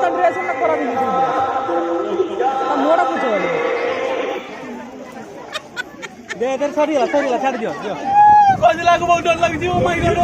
ତା ଡ୍ରେସ୍ ନା ଖରାପ ହେଇଛି ମୋଟା ପୁଛ ଦେ ଦେ ସରିଗଲା ଛାଡ଼ି ଦିଅ କହିଲାକୁ ବହୁତ ଡର ଲାଗୁଛି ଓ ମାଇ ଗଡ୍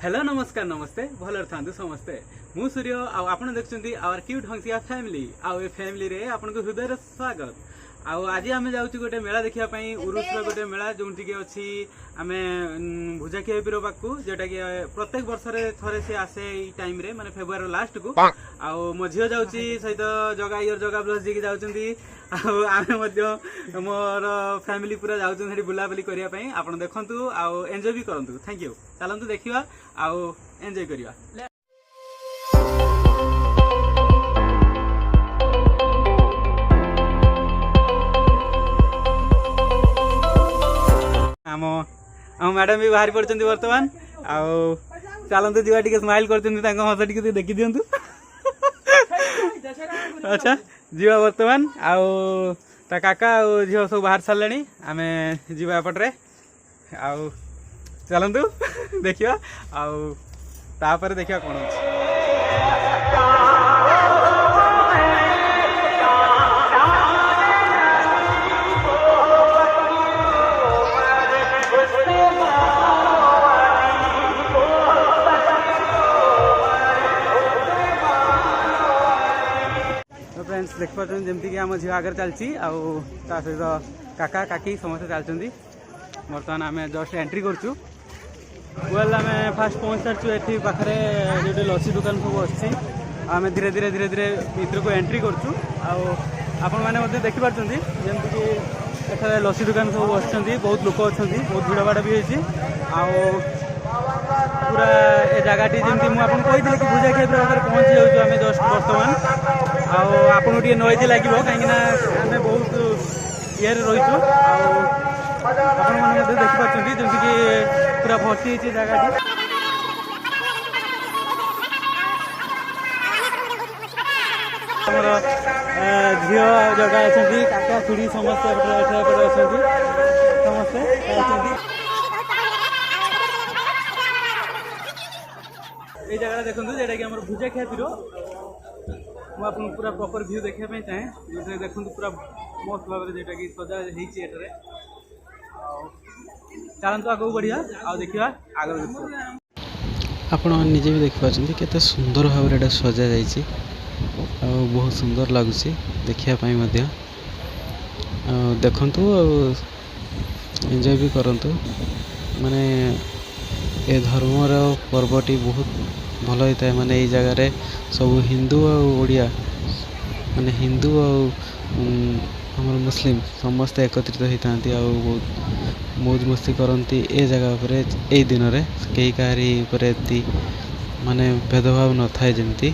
हेलो नमस्कार नमस्ते भलर था समस्ते मु सूर्य आपण देखुं आवर क्यूट हंसिया फैमिली आउ ए फैमिली रे आपन को हृदय स्वागत आउ आज आम जाऊँ गोटे मेला देखापी उरुस गोटे मेला जो अच्छी आम भुजाखिया पीर पाक जोटा कि प्रत्येक वर्ष थे सी आसे टाइम रे माने फेब्रुआरी लास्ट को आउ मो झील जाऊँगी सहित जगा इयर जगा ब्लस जी जाऊँगी आम मोर फैमिली पूरा जाऊँ बुलाबुली करने आप देखु आउ एंजॉय भी करूँ थैंक यू चलतु देखा आउ एंजॉय करिया आम मैडम भी बाहरी पड़ते बर्तमान आउ चलतु जीवा टे स्माइल कर हस टी देखी दिंतु अच्छा जीवा बर्तमान आउ ता काका और झील सब बाहर सारे आम जीवा एपटे आउ चलतु देखा आउ तापर देखा कौन फ्रेंड्स देख पार्टी जमती कि आम झील आगे चलती सहित काका काकी समस्त चलती बर्तमान आम जस्ट एंट्री करचु वेल आम फास्ट पहुँच सारी ये पाखे जो लस्सी दुकान सब अच्छी आम धीरे धीरे धीरे धीरे भर को एंट्री करचु आपण मैंने देखिपार जमती कि एठारे लस्सी दुकान सब अच्छी बहुत लोक अच्छा बहुत भिड़ भाड़ भी होती पूरा ए जगहटी जमी मुझे कही कि भुजाखिया पाखे पहुँची जाऊँ आम जस्ट बर्तमान आपको टे नईज लगे कहीं आम बहुत ये रहीचु आपने देखिपार जमी कि पूरा भर्ती होती जगह झील जगह अच्छा काका खुड़ी समस्त समस्ते ये जगह देखो जोटा कि भुजाखिया पीर मुझे पूरा प्रॉपर व्यू देखापी चाहे जो देखो पूरा मस्त भाव में जोटा कि सजा होती चलतु आगे बढ़िया आ देखा आगे आपण निजे भी देखिपारे केते सुंदर भाव में सजा जाइए बहुत सुंदर लगुच देखापी देखु एंजॉय भी करंतु माने ए धर्मर पर्वटी बहुत भल होता है माने ये जगार सब हिंदू ओडिया माने हिंदू आमर मुस्लिम समस्त एकत्रित होता बहुत मौज मस्ती करती ए जगह पर ए दिन में कई कहारी माने भेदभाव न थाए जमती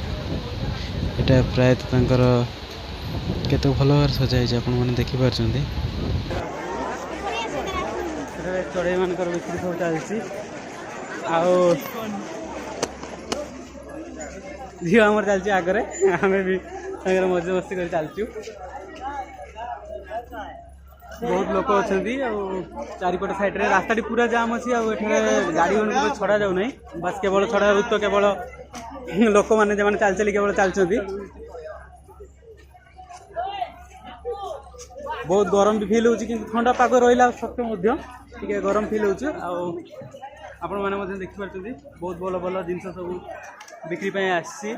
एटा प्रायतः तांकर केते भल भाव सजाई आपण मैंने देखिपार चढ़ई मान बिक्री सब चलती झील आमर चलती आगे आम भी मजा मस्ती कर चलचु बहुत लोक अच्छा चारिपट साइड रे रास्ता पूरा जाम अच्छी गाड़ी को छड़ा जाऊ ना बस केवल छड़ा तो केवल लोक मैंने जो चल चली केवल चलती बहुत गरम भी फिल होची किंतु ठंडा पाग रहा सत्वे टे गरम फिल होची आपण मैंने देखिपार बहुत भल भल जिन सब बिक्री आसी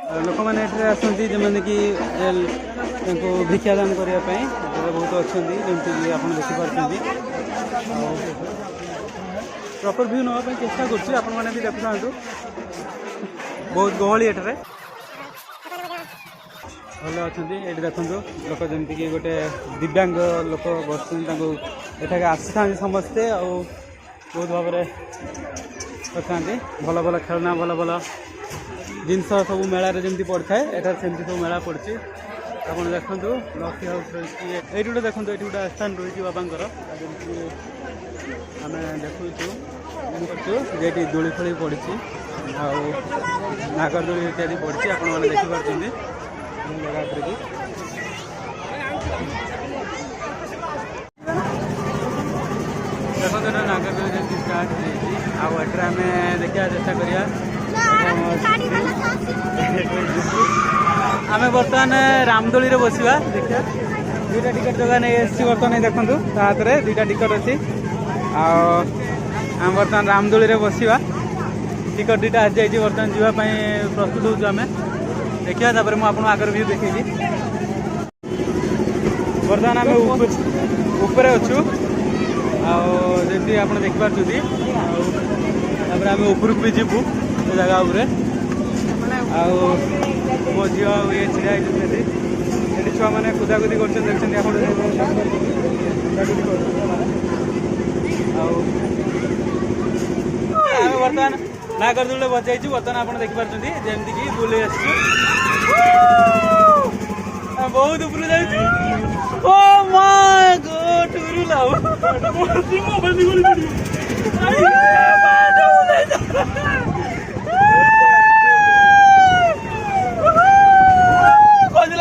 लोक मैंने आसती जो मैंने कि भिक्षादान करने बहुत अच्छा जमीक आप देखिपार प्रॉपर व्यू नापी चेष्टा कर देखु था बहुत गहली एठारे भल अच्छा ये देखो लोक जमीक गोटे दिव्यांग लोक बस आसी था समस्ते बहुत भाव में अच्छा भल भल खेलना भल भल जिनस सब मेला जमी पड़ता है एठार सेमती सब मेला पड़ी आप देखो लस्सी हाउस रही ये गोटे देखो ये गोटे स्थान रही बाबांकर जमी आम देखु जे दोली खोली पड़ी नागरदोली इत्यादि पड़ी आपण मैंने देखिपुर जगह की देखो नागरदोली जमी स्टार्ट होती आम देखा चेष्टा करिया आम बर्तमान रामदोली रे बसवा देखिए दुईटा टिकट जगह नहीं एस बर्तमान देखूँ हाथ में दुईटा टिकट अच्छी आम बर्तमान रामदोली रे बसवा टिकट दुईटा आज जाइए बर्तमान जावाई प्रस्तुत होचु आम देखिए तापर मुझे आगर भी देखी बर्तमान आम ऊपर अच्छु आमती आप देखिपुर आम उपरक भी जीवु जगह उपर मो झी ये छिड़ा ये छुआ मैंने कुदाकुदी बर्तमान नागरदोली बजाई बर्तमान आप देखिपुर जमती कि बुले बहुत ऊपर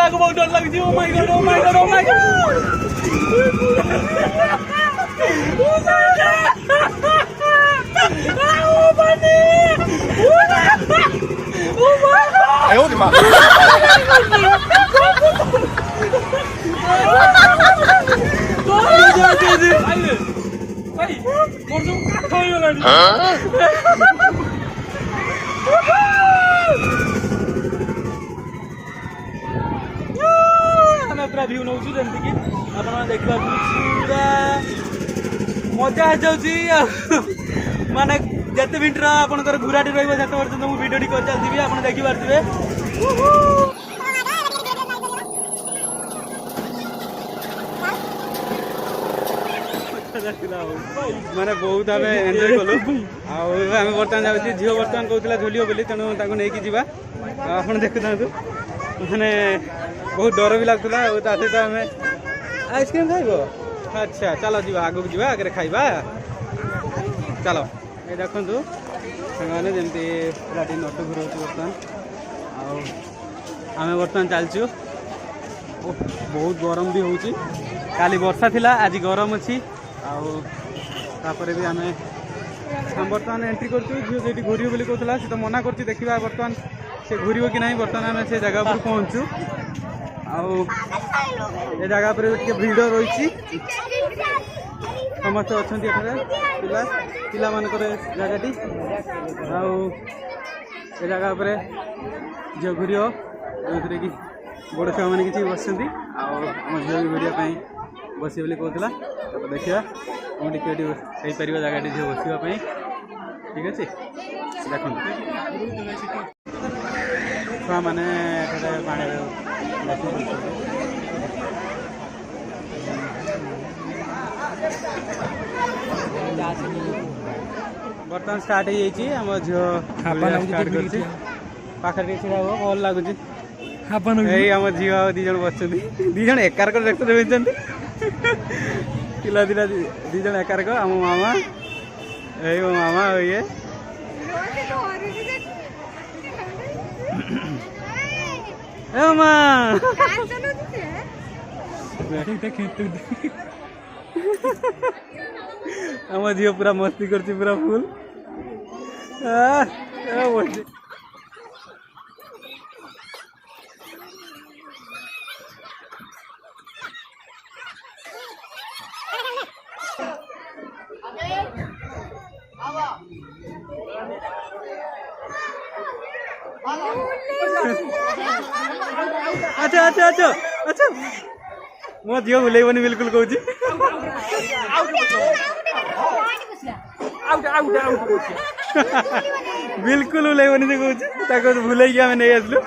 बहुत डर लगी oh my God oh my God oh my पूरा व्यू नौ जमती कि आप देखा पूरा मजा आ जाऊँगी माने जिते मिनट आपंकर घुराटी रही पर्यटन मुझे भिडियोटी कर चलती आप देखिपे माने बहुत आम एंजॉय कलु आम बर्तमान जाऊँ झील बर्तमान कहला झुलियो बोली तेणु नहीं जावा आप देखु था मैंने बहुत डर भी लगता सहित आम आइसक्रीम खाइब अच्छा चलो जी आग को जा आगे खाइबा चलो ये देखु मैंने जमी पिलाटी नट घूर बर्तमान आम बर्तमान चलचु बहुत गरम भी होची काली वर्षा थिला आज गरम अच्छी आपर भी आम बर्तमान एंट्री करूँ झील जो घूर बोली कहला सी तो मना कर देखा बर्तमान से घूर कि नहीं बर्तमान आम से जगह पर पहुँचु ये जगह पर भिड़ रही समस्त अच्छा पिला पिला मानकर जगहटी ये जगह पर झील घूर जो कि बड़ छुआ मैंने किसी बस आम झील भी घूरवाई बस बोली कहला तो देखा कौटी कौटी हो पार जगह झील बसवाई ठीक अच्छे देख छुआ मैंने पानी बर्तमान स्टार्ट हो झील स्टार्ट कर पाखे छड़ा हम भल लगुच आम झील दीज बस दीज एकारक देखते पिला दिला दीज एकारक आम मामा यही मो मामा ये आम झील पूरा मस्ती कर पूरा फुल अच्छा अच्छा अच्छा अच्छा मो झील बुलेबनी बिल्कुल कहूँ बिल्कुल बुलेबनी से कहूँ भूल आम नहीं आसलु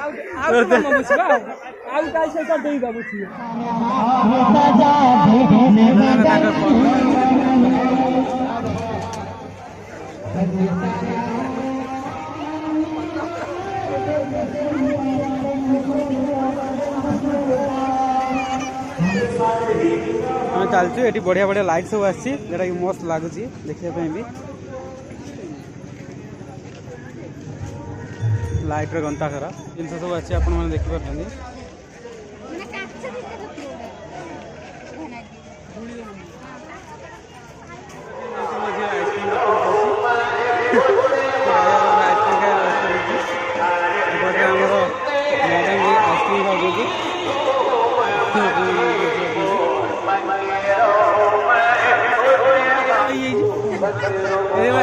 चलचु ये बढ़िया बढ़िया लाइट सब आसी जोटा कि मस्त लगुच देखा भी लाइट गंताघर जिन सब अच्छे आप देखिए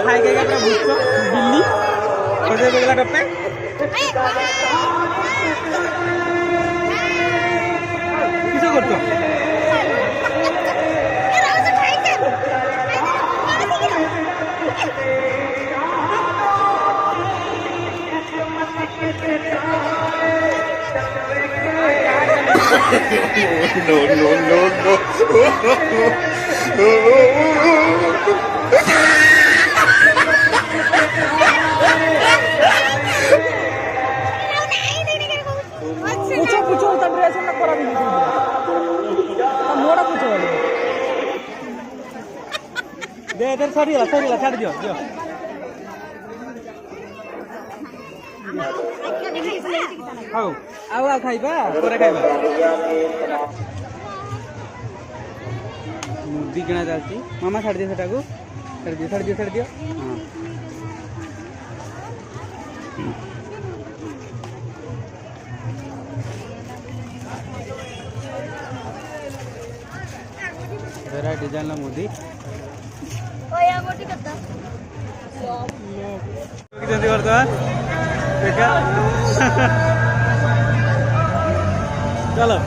खाई खाई बिल्ली खोजे बेगला टप्पे किस करतो पूछो पूछो तब ड्रेस ना करा भी मोड़ा पूछो दे इधर सरीला छाड़ दियो दियो आओ आओ आओ खाइबा ପରେ ଖାଇବା ମୁଦି କିଣା ଯାଉଛି ମାମା ଛାଡ଼ି ଦିଅ ସେଟାକୁ ଛାଡ଼ି ଦିଅ ହଁ वेरा डिजाइन मुदी देखा चलो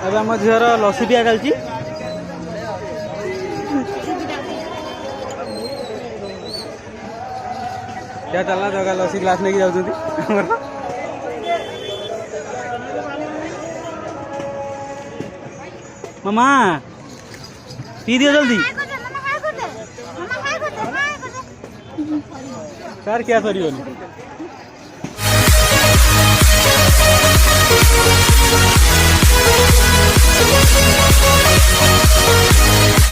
अब आम झीर लसी पिया चलती क्या चलना जगह लसी ग्लास नहीं जाऊँ मामा पी दियो जल्दी सर क्या सरी